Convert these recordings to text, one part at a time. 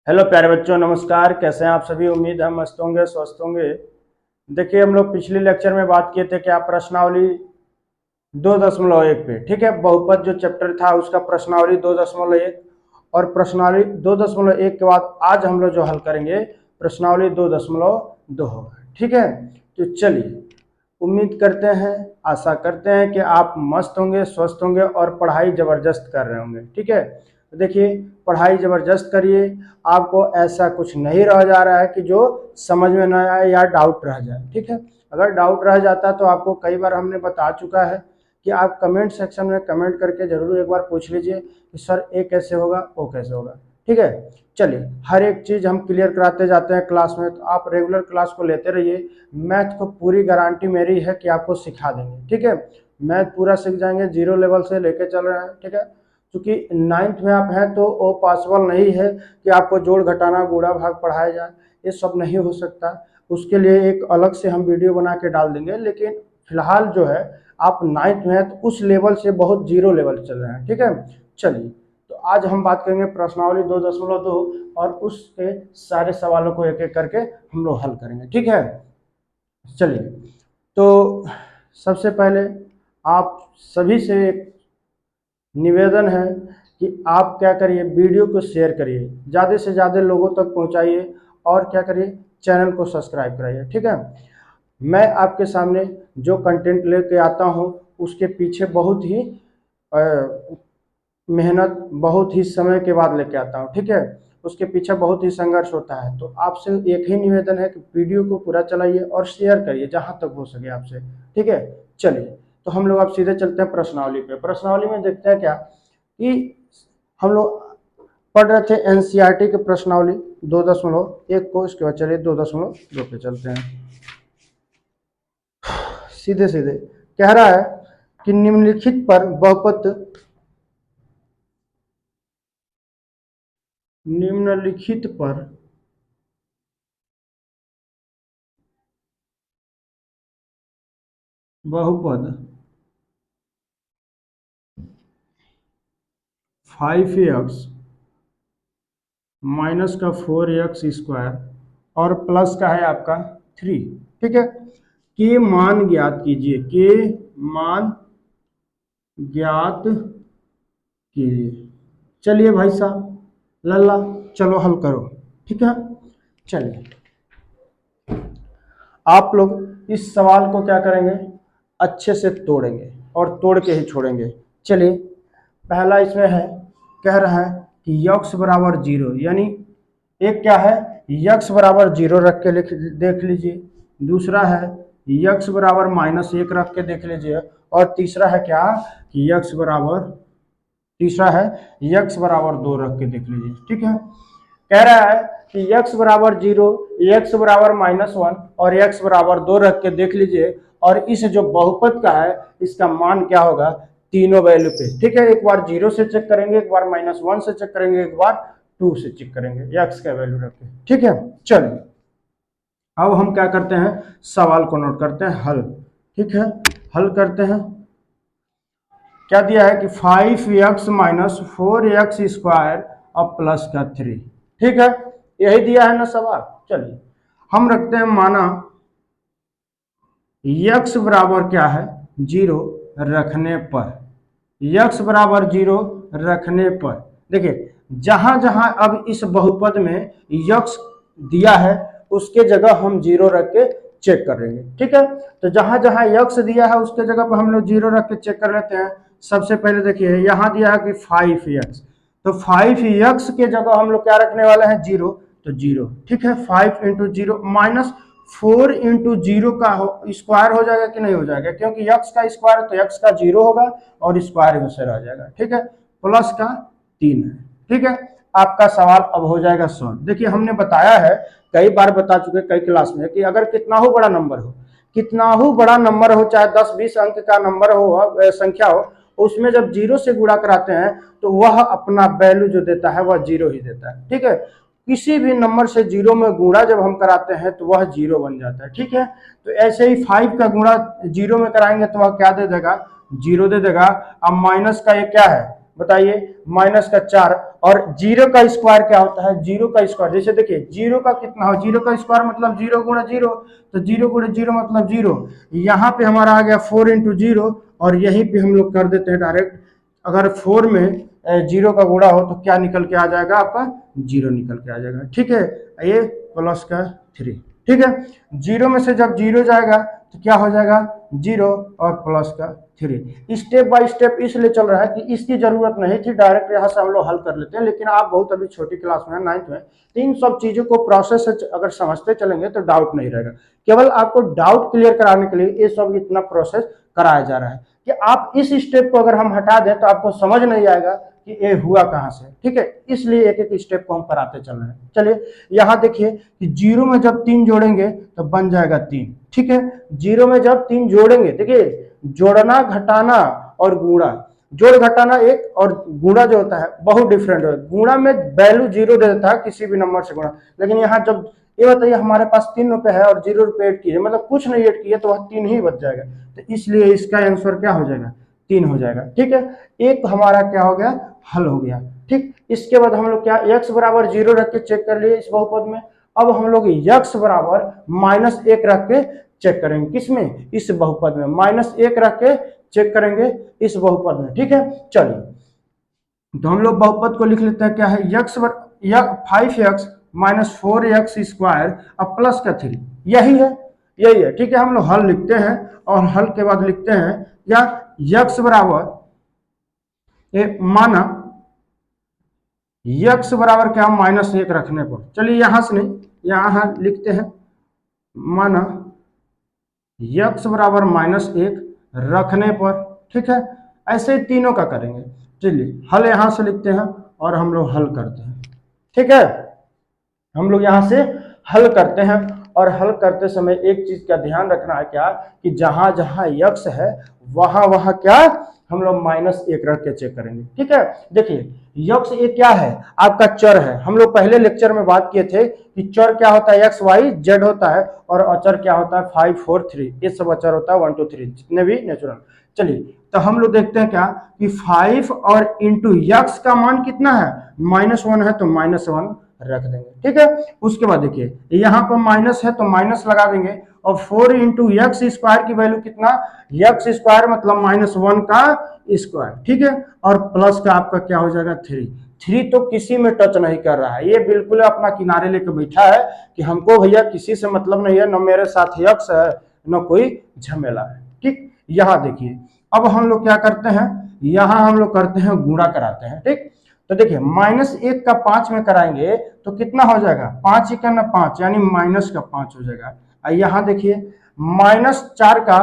Hello प्यारे बच्चों, नमस्कार। कैसे हैं आप सभी? उम्मीद है मस्त होंगे, स्वस्थ होंगे। देखिए, हम लोग पिछले लेक्चर में बात किए थे कि आप प्रश्नावली 2.1 पे, ठीक है, बहुपद जो चैप्टर था उसका प्रश्नावली 2.1 और प्रश्नावली 2.1 के बाद आज हम लोग जो हल करेंगे प्रश्नावली 2.2 होगा। ठीक है, तो चलिए, उम्मीद करते हैं, आशा करते हैं कि आप मस्त होंगे, स्वस्थ होंगे और पढ़ाई जबरदस्त कर रहे होंगे। ठीक है, तो देखिए, पढ़ाई जबरदस्त करिए। आपको ऐसा कुछ नहीं रह जा रहा है कि जो समझ में ना आए या डाउट रह जाए। ठीक है, अगर डाउट रह जाता तो आपको कई बार हमने बता चुका है कि आप कमेंट सेक्शन में कमेंट करके जरूर एक बार पूछ लीजिए कि सर ये कैसे होगा, वो कैसे होगा। ठीक है, चलिए, हर एक चीज़ हम क्लियर कराते जाते हैं क्लास में, तो आप रेगुलर क्लास को लेते रहिए। मैथ को पूरी गारंटी मेरी है कि आपको सिखा देंगे। ठीक है, मैथ पूरा सीख जाएंगे, जीरो लेवल से लेके चल रहे हैं। ठीक है, क्योंकि नाइन्थ में आप हैं तो वो पॉसिबल नहीं है कि आपको जोड़ घटाना गुणा भाग पढ़ाया जाए, ये सब नहीं हो सकता। उसके लिए एक अलग से हम वीडियो बना के डाल देंगे, लेकिन फिलहाल जो है आप नाइन्थ में हैं तो उस लेवल से बहुत जीरो लेवल चल रहे हैं। ठीक है, चलिए, तो आज हम बात करेंगे प्रश्नावली 2.2 और उसके सारे सवालों को एक एक करके हम लोग हल करेंगे। ठीक है, चलिए, तो सबसे पहले आप सभी से एक निवेदन है कि आप क्या करिए, वीडियो को शेयर करिए, ज़्यादा से ज़्यादा लोगों तक पहुंचाइए और क्या करिए, चैनल को सब्सक्राइब कराइए। ठीक है, मैं आपके सामने जो कंटेंट लेके आता हूं उसके पीछे बहुत ही मेहनत, बहुत ही समय के बाद लेके आता हूँ। ठीक है, उसके पीछे बहुत ही संघर्ष होता है। तो आपसे एक ही निवेदन है कि वीडियो को पूरा चलाइए और शेयर करिए जहां तक हो सके आपसे। ठीक है, चलिए, तो हम लोग अब सीधे चलते हैं प्रश्नावली पे। प्रश्नावली में देखते हैं क्या कि हम लोग पढ़ रहे थे एनसीईआरटी के प्रश्नावली 2.1 को, इसके बाद चलिए 2.2 पे चलते हैं। सीधे सीधे कह रहा है कि निम्नलिखित पर बहुपद 5x माइनस का 4x² और प्लस का है आपका 3। ठीक है, के मान ज्ञात कीजिए, के मान ज्ञात कीजिए। चलिए भाई साहब, लल्ला, चलो हल करो। ठीक है, चलिए, आप लोग इस सवाल को क्या करेंगे, अच्छे से तोड़ेंगे और तोड़ के ही छोड़ेंगे। चलिए, पहला इसमें है, कह रहा है कि यक्स बराबर 0, यानी एक क्या है, यक्स बराबर 0 रख के देख लीजिए। दूसरा है यक्स बराबर -1 रख के देख लीजिए। और तीसरा है क्या कि तीसरा है यक्स बराबर 2 रख के देख लीजिए। ठीक है, कह रहा है कि यक्स बराबर 0, यक्स बराबर -1 और यक्स बराबर 2 रख के देख लीजिए। और इस जो बहुपद का है इसका मान क्या होगा, तीनों वैल्यू पे। ठीक है, एक बार 0 से चेक करेंगे, एक बार -1 से चेक करेंगे, एक बार 2 से चेक करेंगे, यक्स का वैल्यू रख के। ठीक है, चलिए, अब हम क्या करते हैं, सवाल को नोट करते हैं, हल। ठीक है, हल करते हैं। क्या दिया है कि 5x माइनस 4x² और प्लस का 3। ठीक है, यही दिया है ना सवाल। चलिए, हम रखते हैं माना x बराबर क्या है, 0 रखने पर, x बराबर 0 रखने पर, देखिए जहां जहां अब इस बहुपद में x दिया है उसके जगह हम 0 रख के चेक कर लेंगे। ठीक है, तो जहां जहां x दिया है उसके जगह पर हम लोग 0 रख के चेक कर लेते हैं। सबसे पहले देखिए, यहां दिया है कि 5x, तो 5x के जगह हम लोग क्या रखने वाले हैं, 0, तो 0। ठीक है, 5 इंटू 0 माइनस 4 इंटू 0 का स्क्वायर हो जाएगा कि नहीं हो जाएगा, क्योंकि x का स्क्वायर तो x का 0 होगा और स्क्वायर में से रह जाएगा। ठीक है, प्लस का 3 है। ठीक है, आपका सवाल अब हो जाएगा सॉल्व। देखिए, हमने बताया है, कई बार बता चुके कई क्लास में, कि अगर कितना हो बड़ा नंबर हो, कितना हो बड़ा नंबर हो, चाहे 10-20 अंक का नंबर हो, संख्या हो, उसमें जब 0 से गुणा कराते हैं तो वह अपना वैल्यू जो देता है वह 0 ही देता है। ठीक है, किसी भी नंबर से 0 में गुणा जब हम कराते हैं तो वह 0 बन जाता है। ठीक है, तो ऐसे ही 5 का गुणा 0 में कराएंगे तो वह क्या दे देगा, 0 दे देगा। अब माइनस का ये क्या है, बताइए, -4। और जीरो का स्क्वायर क्या होता है, जीरो का स्क्वायर, जैसे देखिए जीरो का कितना हो, जीरो का स्क्वायर मतलब जीरो गुणा जीरो, तो जीरो गुणा जीरो मतलब जीरो। यहाँ पे हमारा आ गया 4 इंटू जीरो, और यहीं पे हम लोग कर देते हैं डायरेक्ट। अगर 4 में जीरो का गुणा हो तो क्या निकल के आ जाएगा, आपका जीरो निकल के आ जाएगा। ठीक है, ये प्लस का 3। ठीक है, जीरो में से जब जीरो जाएगा तो क्या हो जाएगा, जीरो और प्लस का 3। स्टेप बाय स्टेप इसलिए चल रहा है कि इसकी जरूरत नहीं थी, डायरेक्ट यहाँ से हम लोग हल कर लेते हैं, लेकिन आप बहुत अभी छोटी क्लास में, 9th में, तो इन सब चीजों को प्रोसेस से अगर समझते चलेंगे तो डाउट नहीं रहेगा। केवल आपको डाउट क्लियर कराने के लिए ये सब इतना प्रोसेस कराया जा रहा है कि आप इस स्टेप को अगर हम हटा दें तो आपको समझ नहीं आएगा कि ये हुआ कहां से। ठीक है, इसलिए एक एक स्टेप को हम कराते चल रहे हैं। चलिए यहां देखिए कि जीरो में जब 3 जोड़ेंगे तो बन जाएगा 3। ठीक है, जीरो में जब 3 जोड़ेंगे, देखिए जोड़ना, घटाना और गुणा, जोड़ घटाना एक, और गुणा जो होता है बहुत डिफरेंट है। गुणा में वैल्यू जीरो दे देता है किसी भी नंबर से गुणा, लेकिन यहाँ जब ये बताइए हमारे पास 3 रुपए है और 0 रुपए ऐड किए, मतलब कुछ नहीं ऐड किए तो वह 3 ही बच जाएगा, तो इसलिए इसका आंसर क्या हो जाएगा, 3 हो जाएगा। ठीक है, एक हमारा क्या हो गया, हल हो गया। ठीक, इसके बाद हम लोग क्या, x बराबर 0 रख के चेक कर लिए इस बहुपद में। अब हम लोग x बराबर -1 रख के चेक करेंगे, किसमें, इस बहुपद में, -1 रख के चेक करेंगे इस बहुपद में। ठीक है, चलिए तो हम लोग बहुपद को लिख लेते हैं, क्या है, x 5x -4x स्क्वायर अब प्लस का 3, यही है, यही है। ठीक है, हम लोग हल लिखते हैं, और हल के बाद लिखते हैं या x बराबर माना x बराबर क्या, -1 रखने पर, चलिए यहां से नहीं, यहां लिखते हैं, माना x बराबर -1 रखने पर। ठीक है, ऐसे ही तीनों का करेंगे। चलिए हल यहां से लिखते हैं और हम लोग हल करते हैं। ठीक है, हम लोग यहां से हल करते हैं, और हल करते समय एक चीज का ध्यान रखना है, क्या, कि जहां जहां x है वहां वहां क्या, हम लोग -1 रख के चेक करेंगे। ठीक है, देखिए x ये क्या है, आपका चर है। हम लोग पहले लेक्चर में बात किए थे कि चर क्या होता है, x y z होता है, और अचर क्या होता है, 5 4 3, ये सब अचर होता है, 1 2 3 जितने भी नेचुरल। चलिए तो हम लोग देखते हैं क्या, कि 5 और इंटू x का मान कितना है, -1 है तो -1 रख देंगे। ठीक है, उसके बाद देखिए यहाँ पर माइनस है तो माइनस लगा देंगे, और 4 इंटू एक्स स्क्वायर की वैल्यू कितना, एक्स स्क्वायर मतलब -1 का स्क्वायर। ठीक है, और प्लस का आपका क्या हो जाएगा, 3। 3 तो किसी में टच नहीं कर रहा है, ये बिल्कुल अपना किनारे लेके बैठा है कि हमको भैया किसी से मतलब नहीं है, न मेरे साथ एक्स है न कोई झमेला है। ठीक, यहाँ देखिए अब हम लोग क्या करते हैं, यहाँ हम लोग करते हैं गुणा कराते हैं। ठीक, तो देखिए -1 का 5 में कराएंगे तो कितना हो जाएगा, 5 1 ना 5, यानी -5 हो जाएगा। यहाँ देखिए -4 का,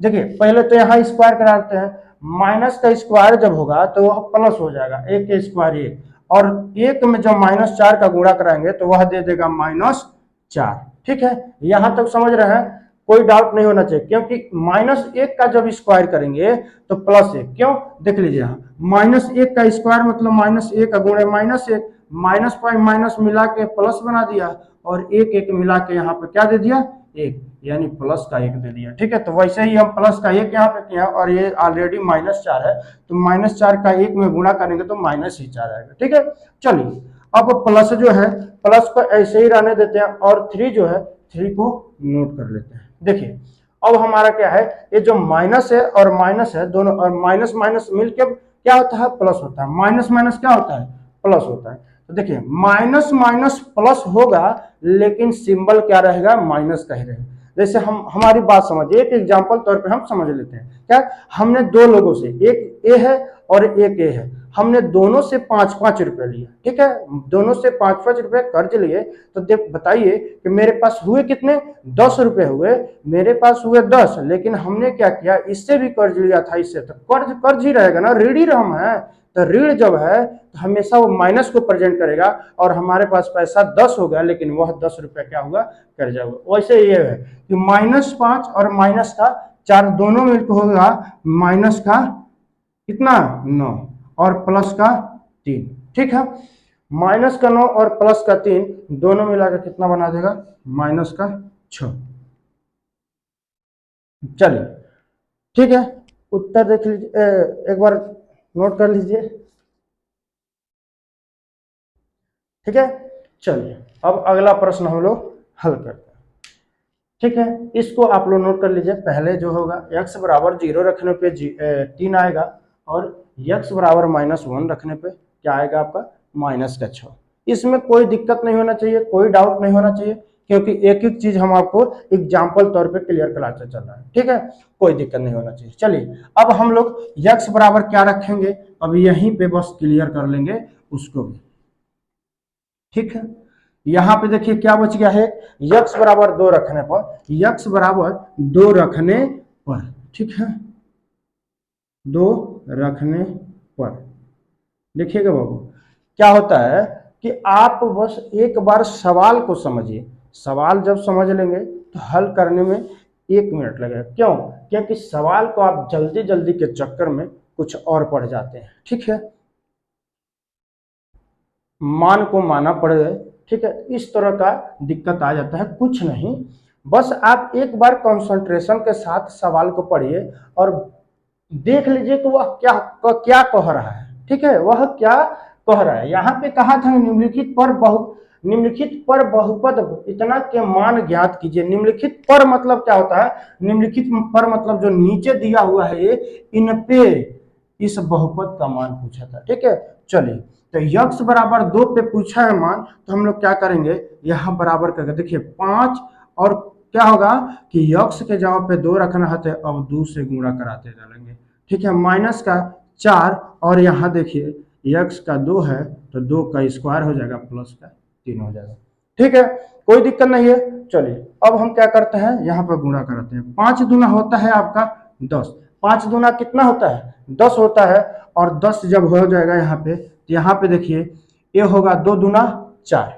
देखिए पहले तो यहाँ स्क्वायर कराते हैं, माइनस का स्क्वायर जब होगा तो वह प्लस हो जाएगा, 1 का स्क्वायर 1, और 1 में जब -4 का गुणा कराएंगे तो वह दे देगा -4। ठीक है, यहां तक समझ रहे हैं, कोई डाउट नहीं होना चाहिए, क्योंकि -1 का जब स्क्वायर करेंगे तो +1, क्यों, देख लीजिए यहाँ -1 का स्क्वायर मतलब -1 का गुणे -1, माइनस पर माइनस मिला के प्लस बना दिया, और 1 1 मिला के यहाँ पे क्या दे दिया, 1, यानी प्लस का 1 दे दिया। ठीक है, तो वैसे ही हम प्लस का 1 यहाँ पे किया, और ये ऑलरेडी -4 है, तो -4 का 1 में गुणा करेंगे तो -4 आएगा। ठीक है, चलिए अब प्लस जो है, प्लस को ऐसे ही रहने देते हैं, और 3 जो है 3 को नोट कर लेते हैं। देखिए अब हमारा क्या है, ये जो माइनस है और माइनस है दोनों, और माइनस माइनस मिलकर क्या होता है, प्लस होता है, माइनस माइनस क्या होता है, प्लस होता है। तो देखिए माइनस माइनस प्लस होगा, लेकिन सिंबल क्या रहेगा, माइनस का ही रहेगा। जैसे हम, हमारी बात समझिए, एक एग्जांपल तौर पे हम समझ लेते हैं, क्या, हमने दो लोगों से, एक ए है और एक ए है, हमने दोनों से 5-5 रुपए लिए। ठीक है, दोनों से 5-5 रुपए कर्ज लिए, तो देख बताइए कि मेरे पास हुए कितने, 10 रुपए हुए, मेरे पास हुए 10, लेकिन हमने क्या किया, इससे भी कर्ज लिया था, इससे, तो कर्ज कर्ज ही रहेगा ना, ऋणी हम है, तो ऋण जब है तो हमेशा वो माइनस को प्रेजेंट करेगा, और हमारे पास पैसा 10 होगा लेकिन वह 10 रुपए क्या होगा, कर्जा होगा। वैसे ये है कि -5 और माइनस का 4 दोनों मिलकर होगा माइनस का कितना, 9, और प्लस का 3। ठीक है, माइनस का 9 और प्लस का 3 दोनों मिलाकर कितना बना देगा, माइनस का 6। चलिए ठीक है, उत्तर देख लीजिए, एक बार नोट कर लीजिए। ठीक है, चलिए अब अगला प्रश्न हम लोग हल करते हैं। ठीक है, इसको आप लोग नोट कर लीजिए। पहले जो होगा x बराबर 0 रखने पे 3 आएगा, और x बराबर -1 रखने पे क्या आएगा आपका -6। इसमें कोई दिक्कत नहीं होना चाहिए, कोई डाउट नहीं होना चाहिए, क्योंकि एक एक चीज हम आपको एग्जाम्पल तौर पे क्लियर कराते चल रहा है। ठीक है, कोई दिक्कत नहीं होना चाहिए। चलिए अब हम लोग x बराबर क्या रखेंगे, अब यहीं पे बस क्लियर कर लेंगे उसको भी। ठीक है, यहां पे देखिए क्या बच गया है, x बराबर 2 रखने पर, x बराबर 2 रखने पर, ठीक है, 2 रखने पर देखिएगा बाबू क्या होता है कि आप बस एक बार सवाल को समझिए। सवाल जब समझ लेंगे तो हल करने में 1 मिनट लगेगा। क्यों? क्योंकि सवाल को आप जल्दी जल्दी के चक्कर में कुछ और पढ़ जाते हैं। ठीक है, मान को माना पड़ गए। ठीक है, इस तरह का दिक्कत आ जाता है। कुछ नहीं, बस आप एक बार कंसंट्रेशन के साथ सवाल को पढ़िए और देख लीजिए कि वह क्या कह रहा है। ठीक है, वह क्या कह रहा है। यहाँ पे कहा था निम्नलिखित पर बहुपद इतना के मान ज्ञात कीजिए। निम्नलिखित पर मतलब क्या होता है, निम्नलिखित पर मतलब जो नीचे दिया हुआ है ये, इन पे इस बहुपद का मान पूछा था। ठीक है, चलिए तो यक्स बराबर 2 पे पूछा है मान, तो हम लोग क्या करेंगे, यहां बराबर करके देखिए 5, और क्या होगा कि यक्स के जगह पे 2 रखना है तो अब 2 से गुणा कराते चलेंगे। ठीक है, माइनस का 4, और यहाँ देखिए यक्स का 2 है तो 2 का स्क्वायर हो जाएगा, प्लस का 3 हो जाएगा। ठीक है, कोई दिक्कत नहीं है। चलिए अब हम क्या करते हैं, यहाँ पर गुणा करते हैं। 5 दूना होता है आपका 10, 5 दूना कितना होता है 10 होता है, और 10 जब हो जाएगा यहाँ पे, तो यहाँ पे देखिए ये होगा 2 दूना 4,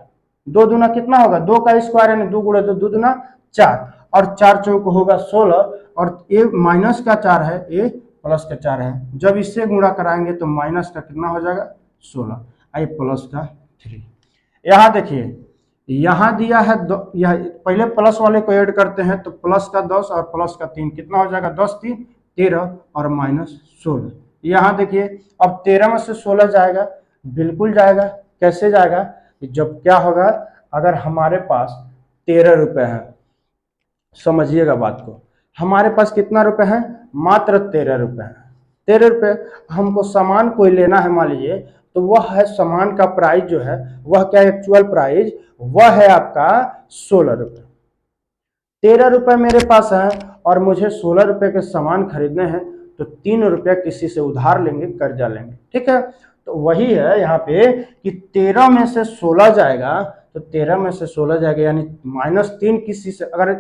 2 दूना कितना होगा, 2 का स्क्वायर यानी 2 गुणे 2, 2 दूना 4, और 4 चौक होगा 16, और ये माइनस का 4 है, ये प्लस का 4 है। जब इससे गुणा कराएंगे तो माइनस का कितना हो जाएगा 16, आई प्लस का 3। यहाँ देखिए यहाँ दिया है यह पहले प्लस वाले को ऐड करते हैं तो प्लस का 10 और प्लस का 3 कितना हो जाएगा, 10 3 13 और -16। यहाँ देखिए अब 13 में से 16 जाएगा, बिल्कुल जाएगा। कैसे जाएगा, जब क्या होगा, अगर हमारे पास 13 रुपए है, समझिएगा बात को, हमारे पास कितना रुपए है, मात्र 13 रुपए है। 13 रुपए हमको सामान कोई लेना है, मान लीजिए, तो वह है सामान का प्राइस जो है, वह क्या एक्चुअल प्राइस, वह है आपका 16 रुपए। 13 रुपए मेरे पास है और मुझे 16 रुपए के सामान खरीदने हैं, तो 3 रुपया किसी से उधार लेंगे, कर्जा लेंगे। ठीक है, तो वही है यहाँ पे कि 13 में से 16 जाएगा, तो 13 में से 16 जाएगा यानी -3 किसी से, अगर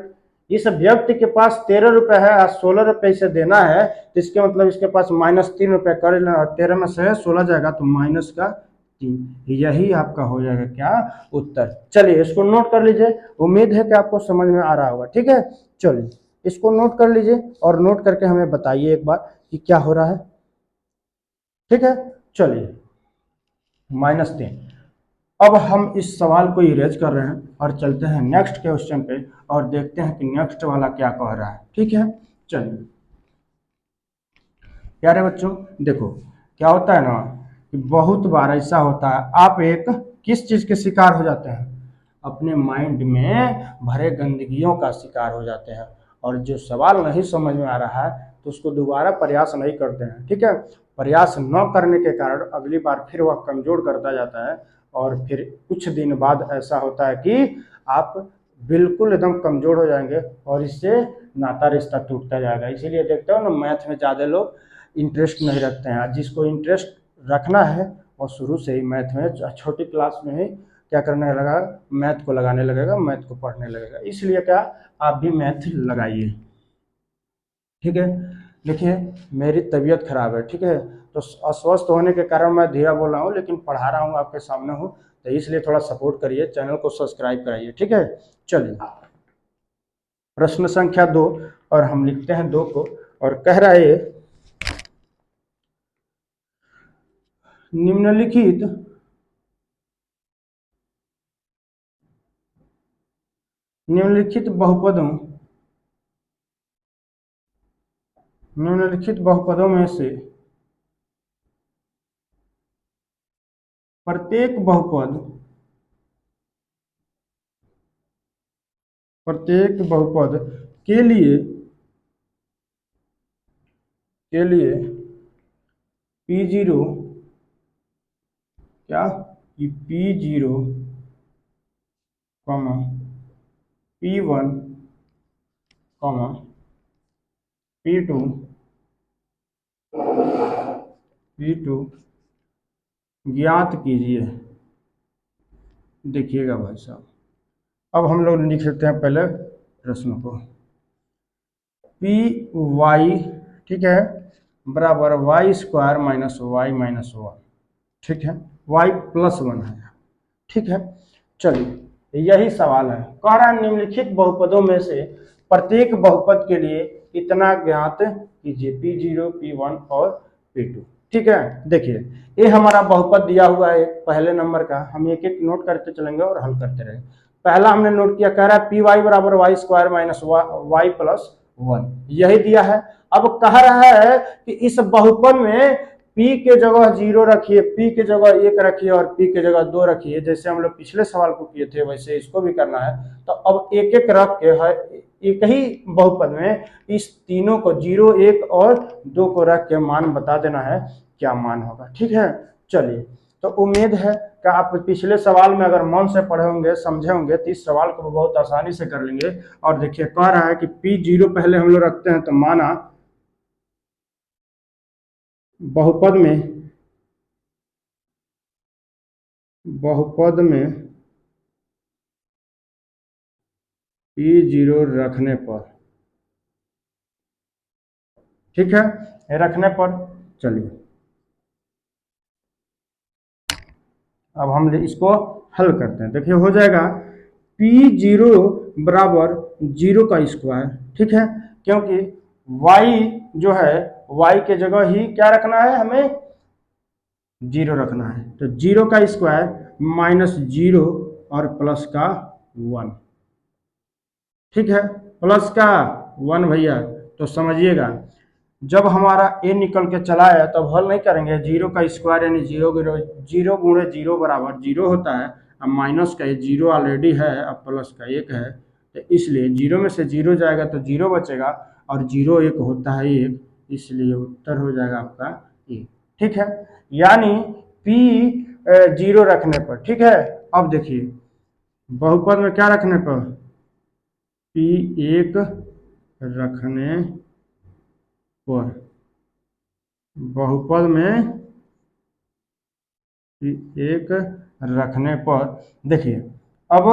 इस व्यक्ति के पास 13 रुपए है और 16 रुपए इसे देना है, तो इसके मतलब इसके पास -3 रुपए कर लेना, और 13 में से 16 जाएगा तो माइनस का 3, यही आपका हो जाएगा क्या उत्तर। चलिए इसको नोट कर लीजिए, उम्मीद है कि आपको समझ में आ रहा होगा। ठीक है, चलिए इसको नोट कर लीजिए और नोट करके हमें बताइए एक बार कि क्या हो रहा है। ठीक है, चलिए -3। अब हम इस सवाल को इरेज कर रहे हैं और चलते हैं नेक्स्ट क्वेश्चन पे और देखते हैं कि नेक्स्ट वाला क्या कह रहा है। ठीक है, चलिए प्यारे बच्चों, देखो क्या होता है ना कि बहुत बार ऐसा होता है, आप एक किस चीज के शिकार हो जाते हैं, अपने माइंड में भरे गंदगियों का शिकार हो जाते हैं, और जो सवाल नहीं समझ में आ रहा है तो उसको दोबारा प्रयास नहीं करते हैं। ठीक है, प्रयास न करने के कारण अगली बार फिर वह कमजोर करता जाता है, और फिर कुछ दिन बाद ऐसा होता है कि आप बिल्कुल एकदम कमजोर हो जाएंगे और इससे नाता रिश्ता टूटता जाएगा। इसीलिए देखते हो ना, मैथ में ज़्यादा लोग इंटरेस्ट नहीं रखते हैं। जिसको इंटरेस्ट रखना है वो शुरू से ही मैथ में छोटी क्लास में ही क्या करने लगा, मैथ को लगाने लगेगा, मैथ को पढ़ने लगेगा। इसलिए क्या, आप भी मैथ लगाइए। ठीक है, देखिए मेरी तबीयत खराब है, ठीक है, तो अस्वस्थ होने के कारण मैं धीरा बोल रहा हूँ, लेकिन पढ़ा रहा हूँ, आपके सामने हूँ, तो इसलिए थोड़ा सपोर्ट करिए, चैनल को सब्सक्राइब कराइए। ठीक है, चलिए प्रश्न संख्या 2, और हम लिखते हैं 2 को, और कह रहा है निम्नलिखित निम्नलिखित बहुपदों निम्नलिखित बहुपदों में से प्रत्येक बहुपद के लिए P0 क्या कि P0, P1, P2 ज्ञात कीजिए। देखिएगा भाई साहब, अब हम लोग लिख सकते हैं पहले प्रश्न को। पी वाई, ठीक है, बराबर Y square minus Y minus one, ठीक है, वाई प्लस वन है, ठीक है। चलिए यही सवाल है, कह रहा है निम्नलिखित बहुपदों में से प्रत्येक बहुपद के लिए इतना ज्ञात कीजिए, P0, P1 और P2, ठीक है। देखिए ये हमारा बहुपद दिया हुआ है पहले नंबर का, हम एक एक नोट करते चलेंगे और हल करते रहेंगे। पहला हमने नोट किया, कह रहा है पी वाई बराबर Y square minus Y plus one, यही दिया है। अब कह रहा है कि इस बहुपद में P के जगह 0 रखिए, P के जगह 1 रखिए और P के जगह 2 रखिए, जैसे हम लोग पिछले सवाल को किए थे वैसे इसको भी करना है। तो अब एक एक रख के एक ही बहुपद में इस तीनों को 0, 1 और 2 को रख के मान बता देना है क्या मान होगा, ठीक है। चलिए, तो उम्मीद है कि आप पिछले सवाल में अगर मन से पढ़े होंगे, समझे होंगे, तो इस सवाल को बहुत आसानी से कर लेंगे। और देखिए कह रहा है कि P0 पहले हम लोग रखते हैं, तो माना बहुपद में P0 रखने पर, ठीक है, रखने पर चलिए अब हम इसको हल करते हैं। देखिए हो जाएगा P0 बराबर 0 का स्क्वायर, ठीक है, क्योंकि y जो है y के जगह ही क्या रखना है, हमें 0 रखना है। तो 0 का स्क्वायर माइनस 0 और प्लस का 1, ठीक है, प्लस का 1 भैया। तो समझिएगा जब हमारा a निकल के चला है तब हल नहीं करेंगे, 0 का स्क्वायर यानी 0 गुणे 0 बराबर 0 होता है। अब माइनस का 0 ऑलरेडी है, अब प्लस का 1 है, तो इसलिए 0 में से 0 जाएगा तो 0 बचेगा, और 0 1 होता है 1, इसलिए उत्तर हो जाएगा आपका 1, ठीक है। यानी P0 रखने पर, ठीक है। अब देखिए बहुपद में क्या रखने पर, P1 रखने पर, बहुपद में एक रखने पर, देखिए अब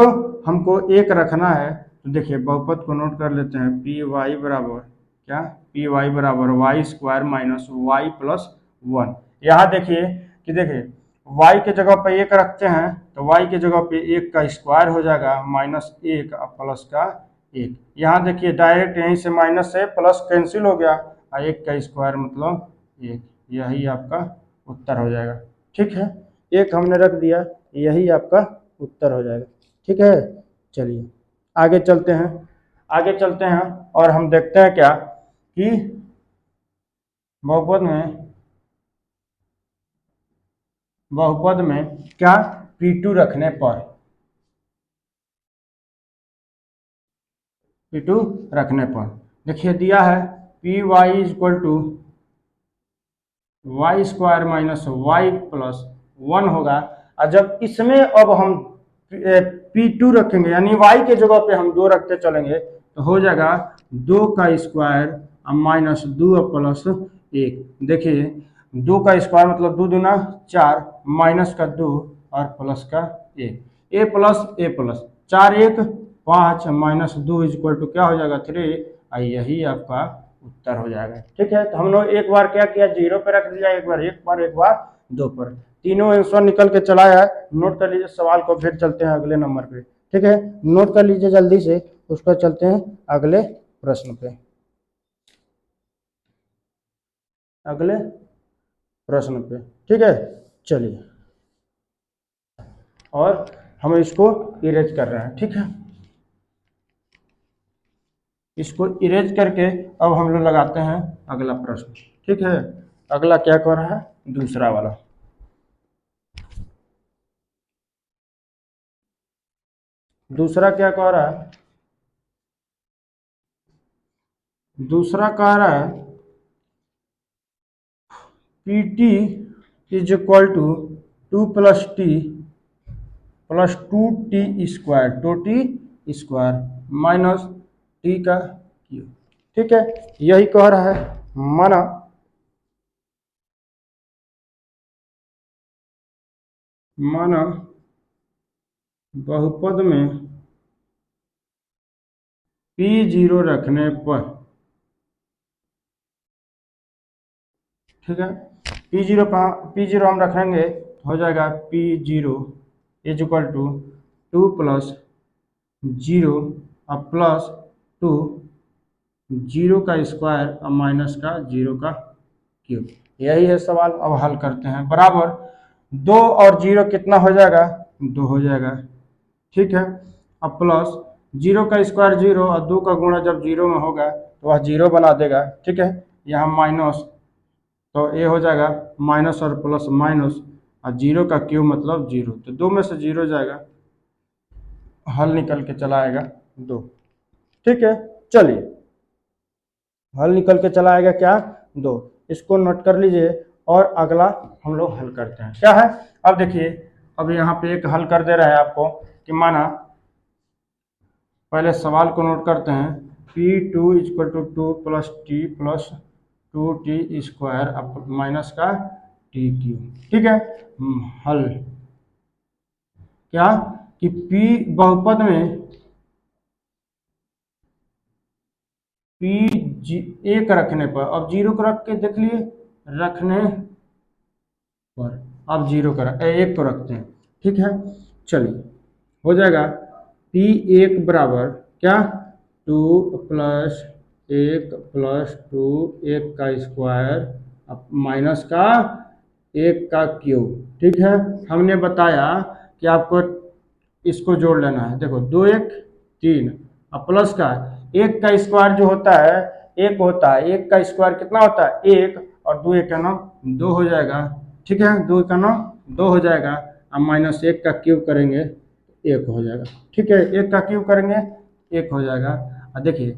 हमको एक रखना है, तो देखिए बहुपद को नोट कर लेते हैं। पी वाई बराबर क्या, पी वाई बराबर Y square minus Y plus one. यहाँ देखिए कि देखिए y के जगह पे 1 रखते हैं तो y के जगह पे 1 का स्क्वायर हो जाएगा माइनस 1 और प्लस का 1। यहाँ देखिए डायरेक्ट यहीं से माइनस से प्लस कैंसिल हो गया, और 1 का स्क्वायर मतलब 1, यही आपका उत्तर हो जाएगा, ठीक है। एक हमने रख दिया, यही आपका उत्तर हो जाएगा, ठीक है। चलिए आगे चलते हैं और हम देखते हैं क्या कि बहुपद में क्या P2 रखने पर, P2 रखने पर देखिए दिया है P Y equal to Y square minus Y plus one होगा। और जब इसमें अब हम P2 रखेंगे यानी y के जगह पे हम 2 रखते चलेंगे, तो हो जाएगा 2 का स्क्वायर माइनस 2 प्लस 1। देखिए 2 का स्क्वायर मतलब 2 दूना 4, माइनस का 2 और प्लस का 1, a plus 4 1 5 minus 2 equal to क्या हो जाएगा 3, और यही आपका उत्तर हो जाएगा, ठीक है। तो हम लोग एक बार क्या किया, 0 पे रख दिया, एक बार 1 पर, एक बार 2 पर, तीनों आंसर निकल के चला है। नोट कर लीजिए सवाल को, फिर चलते हैं अगले नंबर पे, ठीक है। नोट कर लीजिए जल्दी से, उसको चलते हैं अगले प्रश्न पे, ठीक है। चलिए और हम इसको इरेज कर रहे हैं, ठीक है। इसको इरेज करके अब हम लोग लगाते हैं अगला प्रश्न, ठीक है। अगला क्या कर रहा है, दूसरा वाला। दूसरा क्या कह रहा है, दूसरा कह रहा है P T is equal to 2 + T square, 2t² minus T का क्यूब। ठीक है, यही कह रहा है। माना माना बहुपद में p0 रखने पर, ठीक है, p0 हम रखेंगे, हो जाएगा p0 इज इक्वल टू 2 + 0 अब +2 0 का स्क्वायर और माइनस का 0 का क्यूब। यही है सवाल। अब हल करते हैं। बराबर 2 और 0 कितना हो जाएगा, 2 हो जाएगा। ठीक है, अब प्लस 0 का स्क्वायर 0 और 2 का गुणा जब 0 में होगा तो वह 0 बना देगा। ठीक है, यहाँ माइनस, तो ये हो जाएगा माइनस और प्लस माइनस, और 0 का क्यूब मतलब 0, तो 2 में से 0 जाएगा, हल निकल के चला आएगा 2। ठीक है, चलिए हल निकल के चला आएगा क्या, 2। इसको नोट कर लीजिए और अगला हम लोग हल करते हैं। क्या है, अब देखिए, अब यहाँ पे एक हल कर दे रहा है आपको कि माना, पहले सवाल को नोट करते हैं, P2 = 2 + t + 2t² अब माइनस का t³। ठीक है, हल क्या कि P बहुपद में एक रखने पर, अब 0 को रख के देख लिए, रखने पर अब 0 का 1 को रखते हैं। ठीक है, चलिए हो जाएगा P1 बराबर क्या, 2 + 1 + 2 1 का स्क्वायर अब माइनस का 1 का क्यूब। ठीक है, हमने बताया कि आपको इसको जोड़ लेना है। देखो 2 1 3 अब प्लस का 1 का स्क्वायर जो होता है 1 होता है, 1 का स्क्वायर कितना होता है 1, और 2 1 का 9 2 हो जाएगा। ठीक है, 2 का 9 2 हो जाएगा। अब माइनस 1 का क्यूब करेंगे 1 हो जाएगा। ठीक है, 1 का क्यूब करेंगे 1 हो जाएगा। और देखिए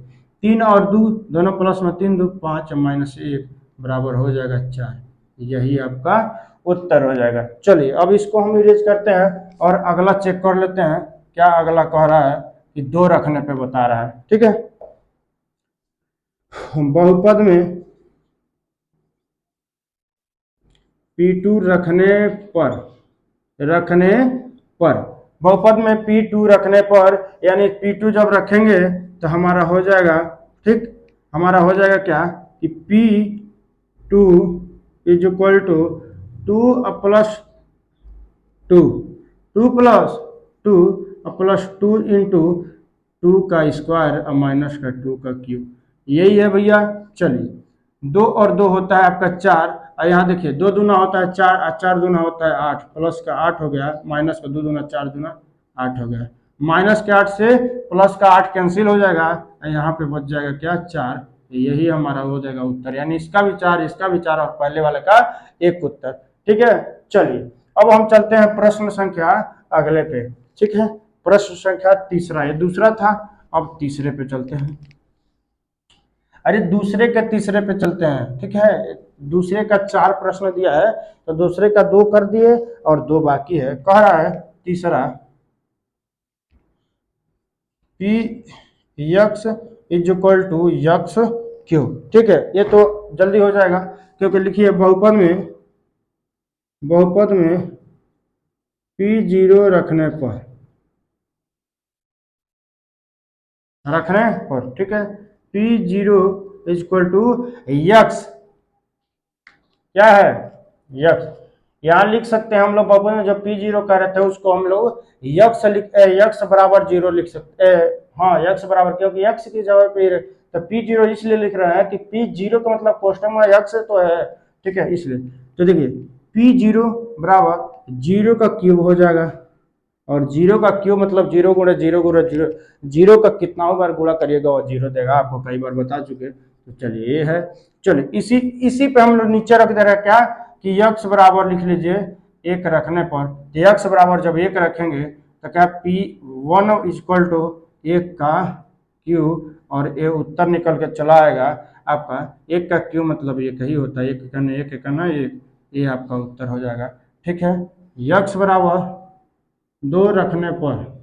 3 और 2 दोनों प्लस में, 3 2 5 माइनस 1 बराबर हो जाएगा 4। यही आपका उत्तर हो जाएगा। चलिए अब इसको हम इरेज करते हैं और अगला चेक कर लेते हैं। क्या अगला कह रहा है कि 2 रखने पे बता रहा है। ठीक है, बहुपद में P2 रखने पर बहुपद में P2 रखने पर, यानी P2 जब रखेंगे तो हमारा हो जाएगा, ठीक, हमारा हो जाएगा क्या कि P2 = 2 + 2 2 + 2 +2 इंटू 2 का स्क्वायर और माइनस का 2 का क्यूब। यही है भैया। चलिए 2 और 2 होता है आपका 4, और यहाँ देखिए 2 दूना होता है 4 और 4 दूना होता है 8, प्लस का 8 हो गया, माइनस का 2 दूना 4 दूना 8 हो गया। माइनस के 8 से प्लस का 8 कैंसिल हो जाएगा, और यहाँ पे बच जाएगा क्या 4। यही हमारा हो जाएगा उत्तर, यानी इसका भी 4 इसका भी 4 और पहले वाले का 1 उत्तर। ठीक है, चलिए अब हम चलते हैं प्रश्न संख्या अगले पे। ठीक है, प्रश्न संख्या तीसरा, ये दूसरा था, अब तीसरे पे चलते हैं। अरे दूसरे के तीसरे पे चलते हैं। ठीक है, दूसरे का 4 प्रश्न दिया है तो दूसरे का 2 कर दिए और 2 बाकी है। कह रहा है तीसरा P(x) = x³। ठीक है, ये तो जल्दी हो जाएगा क्योंकि लिखिए बहुपद में P0 रखने पर, ठीक है, P0 = x, क्या है x। यहाँ लिख सकते हैं हम लोग बहुपद में जब P0 कर रहे थे उसको हम लोग x बराबर 0 लिख सकते, हाँ x बराबर, क्योंकि x की जगह पे तो P0 इसलिए लिख रहे हैं कि P0 का मतलब कोष्टक में x तो है। ठीक है, इसलिए तो देखिए P0 बराबर 0 का क्यूब हो जाएगा, और 0 का क्यूब मतलब 0 गुणा 0 गुणा 0, 0 का कितना बार गुणा करिएगा और 0 देगा, आपको कई बार बता चुके। तो चलिए ये है। चलिए इसी पे हम लोग नीचे रख दे रहे हैं क्या कि x बराबर लिख लीजिए 1 रखने पर, x बराबर जब 1 रखेंगे तो क्या P1 इक्वल टू 1 का क्यू, और ये उत्तर निकल के चला आएगा आपका 1 का क्यू मतलब 1 ही होता है, 1 1 ना 1, ये आपका उत्तर हो जाएगा। ठीक है, यक्स बराबर 2 रखने पर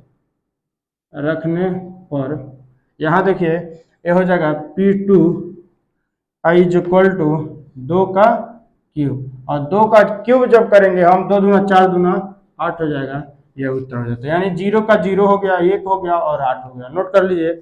यहाँ देखिए ये हो जाएगा P2 इज इक्वल टू 2 का क्यूब, और 2 का क्यूब जब करेंगे हम 2 दूना 4 दूना 8 हो जाएगा, यह उत्तर हो जाता है। यानी 0 का 0 हो गया, 1 हो गया और 8 हो गया। नोट कर लीजिए।